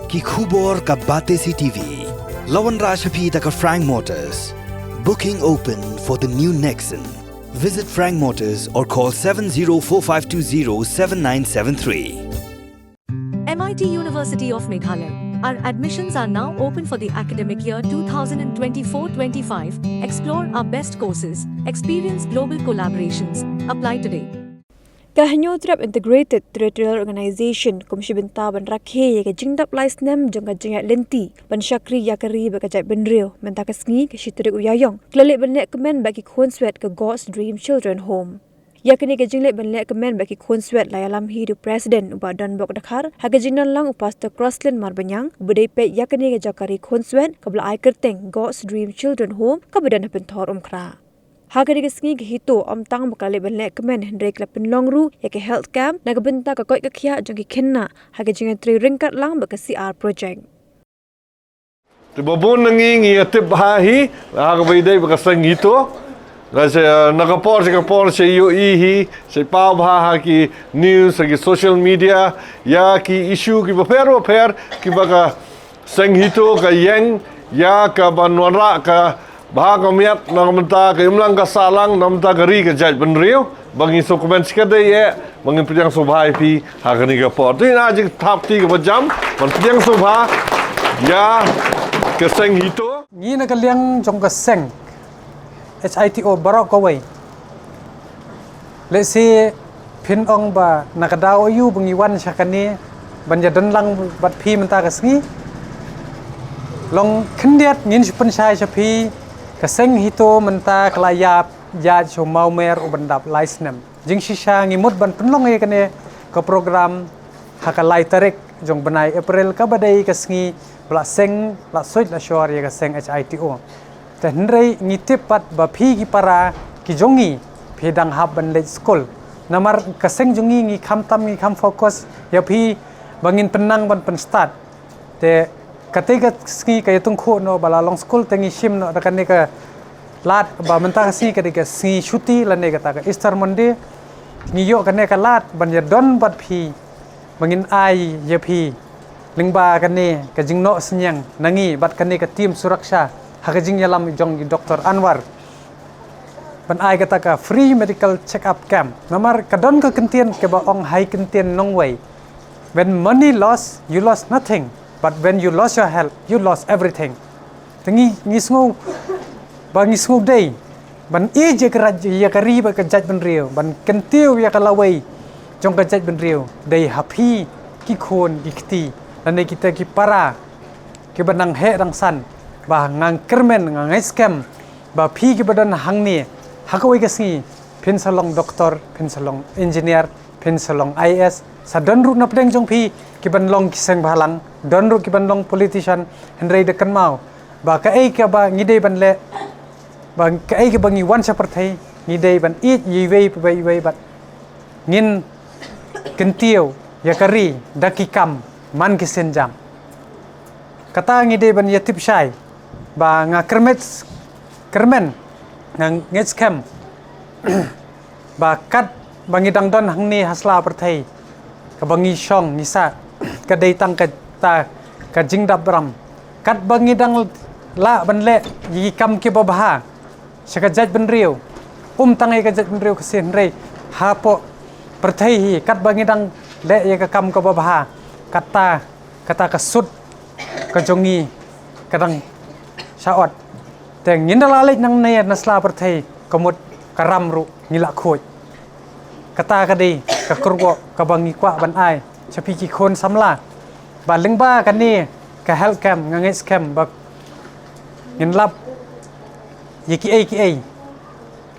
ki khubor ka bate CTV. Lawan Rashaphi taka Frank Motors. Booking open for the new Nexon. Visit Frank Motors or call 7045207973. MIT University of Meghalaya. Our admissions are now open for the academic year 2024-25. Explore our best courses. Experience global collaborations. Apply today. Kahanyo Trap Integrated Territorial Organization Komisi Benta ban rakhe ke jingdap laisnem jangka jingat lenti ban syakri yakari bakajat benril menta kesngi ke shitrik uyayong klalik benlek kemen bagi konswet ke God's Dream Children Home. Yakini ke jinglek benlek kemen bagi konswet layalam hidup presiden ubadan bok dakhar haga jinan lang upasta Crossland Marbanyang budai pet yakini ke jakari konswet kabla ai kerteng God's Dream Children Home kabadan pentor umkra. Haga di kesngi hito tang bakali benlek kemen Hendrik Lapin Longru yake health camp naga benta ka koi ka khia jangki khenna haga jingan tri ringkat lang baka CR project. Tibabon nangingi atip hahi haga baidai baka sang hito kasi nakapor sa iyo ihi sa pau baha ki news ki social media ya ki issue ki bapero ki baka sang hito ka yang ya ka banwara ka baha kamiat nakamenta ka imlang ka salang namenta gari ka jaj benriu bangi dokumen sekade ye bangi pijang subhai pi hakani ka por tin aji thap ti ka jam ban pijang subha ya ka sang hito ni na kaliang jong ka seng HITO barok kawai let's say pin ong ba nakadaw yu bangiwan syakani banja lang bat pi menta ka sngi long kendiat ngin supen sai sapi kaseng hito menta kelayap ya chomau mer ubandap laisnem jing sisa ngimut ban penlong ye kane ke program hakalai tarik jong benai April ka badai kasngi bla seng la soit la shor ye kaseng HITO tenrei ngitip pat ba phi ki para ki jongi phedang hab ban le school namar kaseng jongi ngi kham tam ngi kham focus ya phi bangin penang ban pen start te katika ski kaya tungkho no bala long school tengi shim no dakane ka lat ba menta si katika si shuti lane ka ta Easter Monday ngi yo kane ka lat ban ya don bat phi bangin ai ya phi lingba kane ka jingno senyang nangi bat kane ka tim suraksha hakajing yalam jong Dr. Anwar ban ai kata ka free medical check up camp namar kadon ka kentien ke ba ong hai kentien nong way when money loss you lost nothing. But when you lost your health, you lost everything. Tengi ngisngu, bang ngisngu day, ban je keraj ya kari ba kajat benriu, ban kentiu ya kalawai, jong kajat benriu, day happy ki khon ki dan kita ki para, ki banang he rang san, bah ngang kermen ngang scam, bah pi ki badan hang ni, hakawai kasni, pin salong doktor, pin salong engineer, pin salong IS, sadon ru na pedeng jong pi ki ban long kiseng balang don ru ki ban long politician hendrai dekan mau ba ka ai ka ba ngidei ban le ba ka ai ka bangi wan saperthai ngidei ban it yiwei pai bat ngin kentiu ya kari daki kam man kisen jam kata ngidei ban yatip syai ba nga kermen ngang ngets kem ba kat bangi dang don hangni hasla perthai kabangi syong nisa kadai tang ka ta ka jingdap ram kat bangi dang la banle yi kam ki babaha sakajat benriu tangai ka jat benriu kesin rei hapo perthai hi kat bangi dang le ye ka kam ka babaha kata ka sud ka jongi kadang saot teng ngindalalik nang ne nasla perthai komut karam ru ngila khoi kata kadai ka kurgo ka bangi kwa ban ai chapi ki khon samla ba lengba kan ni ka health camp ngangai scam ba ngin lap yiki ai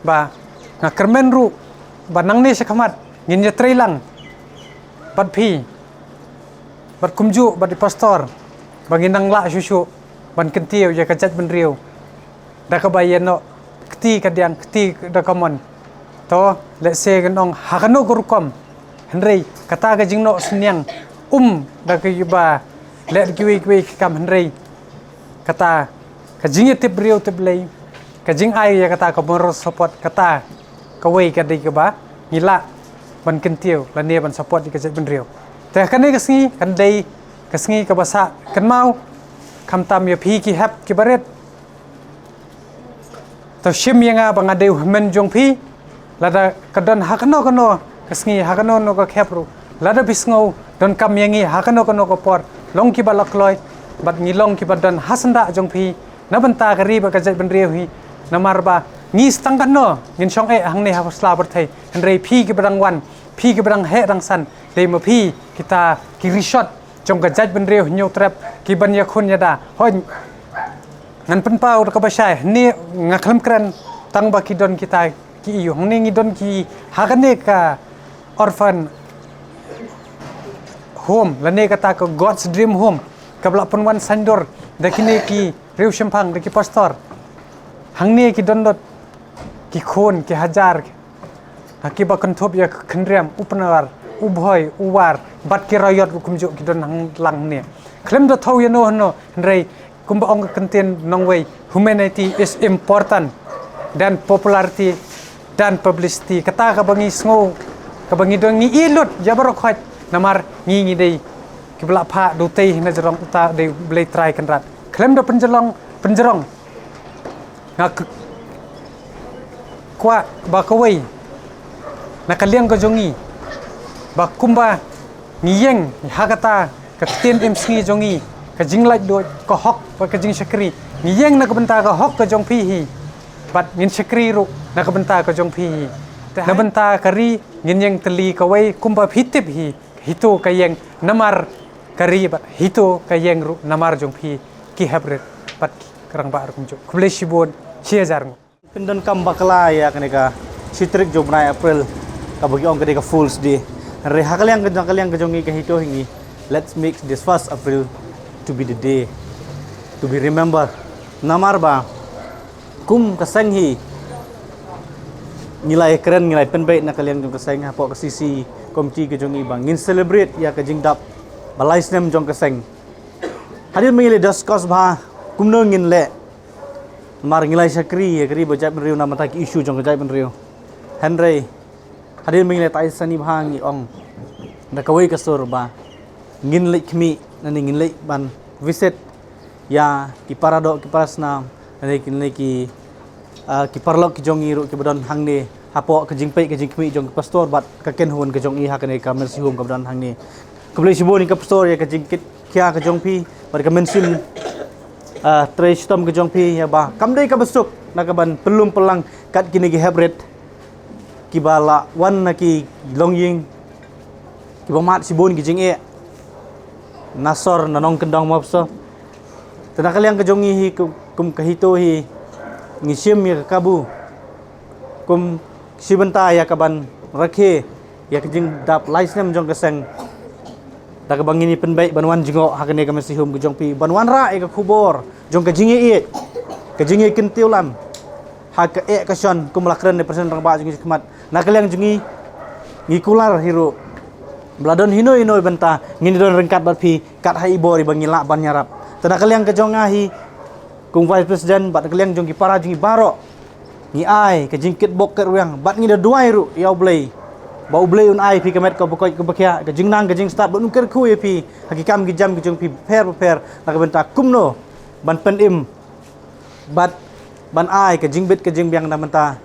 ba nga kermen ru ba nang ni sakamat ngin ya trailang bat phi bat kumju bat di pastor bangin nang la susu ban kentiu ya kajat benriu da ka bayen no kti kadiang kti da kamon to let's say ganong hakano gurukom Henry kata ka jingno senyang da ka yuba let kiwi kam Henry kata ka jing tip riu tip lay ka jing ai ya kata ka mor support kata ka wei ka di ka ba ngila ban kentiu la ne ban support di ka jet ben riu te kan ni ka si kan dai ka Kesengi ke basa kan mau kam tam ya pi ki hap ki baret. Tau shim yang bang adeu men jong pi lada kadan hakano kano kesengi hakano no ka khep ru lada bisngau don kam yangi hakano kano ko por long ki balak loy bat ngilong ki badan hasanda jong pi na banta kari ba ka jai ben riu hi na marba ngi stang kan no ngin chong hang ne ha sla ber thai han rei pi ki badang wan pi ki badang he rang san le ma pi kita ki resort jong ka jai ben riu nyu trap ki ban ya khun ya da hoi ngan pen pau ka ba shai ni ngaklam kran tang ba ki don kita ki yu hang ne ngi don ki ha kan ne ka orphan home la ne kata ko God's dream home kabla penwan sandor dakine ki riu shempang daki pastor hang ne ki dondot ki khon ki hajar ki ba konthop ya khnriam upnar ubhoi uwar bat ki rayot kumjo ki don hang lang ne klem do thau ya no no rei kumba ong content nong way humanity is important dan popularity dan publicity kata ka bangi sngo ka bangi do ngi ilut ya barok khot namar ngi dei ki bla pha do tei na jarong uta de blai try kan rat klem do penjerong ngak kwa ba kawai nakaliang ko jongi ba kumba ngiyeng hakata ka tin em sngi jongi ka jinglai do ko hok ba ka jing shakri ngiyeng na ka benta ka hok ka jong phi hi bat ngin shakri ru na ka benta ka jong phi hi na benta kari ngin yang teli kawai kumba phitip hi hito ka yang namar kari ba hito ka yang ru namar jong phi ki habret pat kerang ba rum jo kuble shibon chiajar Pindan kam bakla ya kaneka sitrik jo bnai April ka bagi ong kaneka Fools Day. Re hakaliang kejongi ka hito hingi. Let's make this 1st April to be the day to be remember. Namar ba kum kasang hi nilai keren nilai penbaik na kaliang jong kasang hapo ka sisi komiti ka jongi bang ngin celebrate ya ka jingdap balai snem jong kasang. Hadir mengile discuss ba kumno ngin le mar ngilai sakri ya kri bajai ben riu na mata ki issue jong bajai ben riu Henry hadir mengile tai sani bhangi ong na kawai kasur ba ngin le khmi nani ngin le ban visit ya ki parado ki parasna nani ki parlok ki jongi ru ki badon hangne hapo ka jingpai ka jingkhmi jong pastor bat ka ken hun ka jong i ha kane ka mercy home ka badon hangne kuble siboni ka pastor ya ka jingkit kya ka jong pi bar ka mention Trestom ke jong pi ya ba kamdai ka besuk nakaban pelum pelang kat kini ki hebret ki bala wan na ki longying ki bamat sibon ki jing e nasor nanong kendang mapso tanakaliang ka jongi hi kum kahito hi ngisim ya kabu kum sibenta ya kaban rakhe ya ka jing dap license jong kaseng da ka bangini penbaik banwan jingo hakane ka mesti hum ke jong pi banwan ra e ka khubor jong ka jingi e ka jingi kentiulam ha ka e ka shon kum lakren ne persen rang ba jingi khmat nakaliang jingi ngikular hiro bladon hinoi benta ngini don rengkat bat pi kat hai bori bangila ban nyarap tanakaliang ka jong ahi kum vice president bat nakaliang jong ki para jingi baro ngi ai ka jingkit bok ker wiang bat ngi da duai ru yaw blai ba ublei un ai pi kamet ko bokoi ko bakia ka jingnang ka jing start bon ker khu e pi hakikam ki jam ki jong pi per la ka benta kumno ban pen im bat ban ai ka jingbit ka jing biang na menta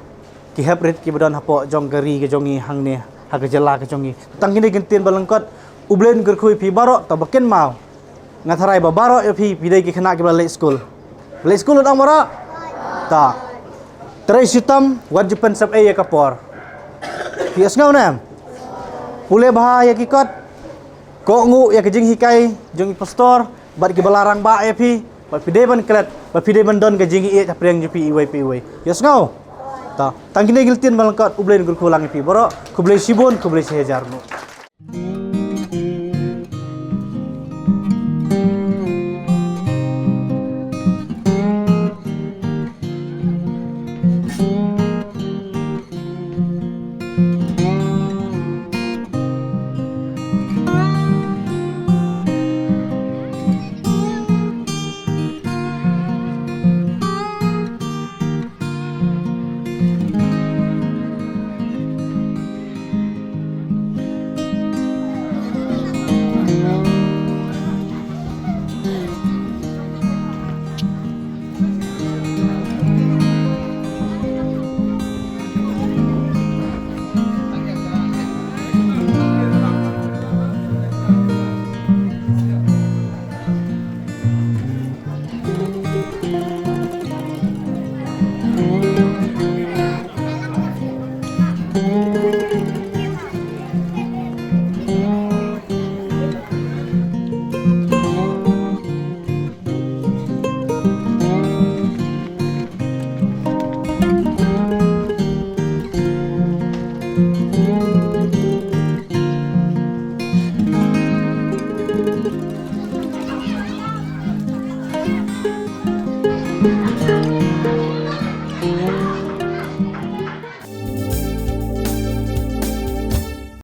ki hebrit ki badon hapo jong gari ka jongi hangne ha ka jala ka jongi tangini gentien balangkot ublen ker khu pi baro ta baken mau ngatharai ba baro e pi dai ki khana ki bala school dang mara ta trai sitam wajiban sab e ya kapor Pias ngau nam. Pule bahaya kikot. Ko ngu ya kejing hikai jong pastor bat ki balarang ba e pi bat pide ban klet bat pide ban don kejing e tapreng jupi iwai. Pias ngau. Ta tangkine giltin balangkot ublen gul kulang pi boro kublai sibon kublai sehajar nu.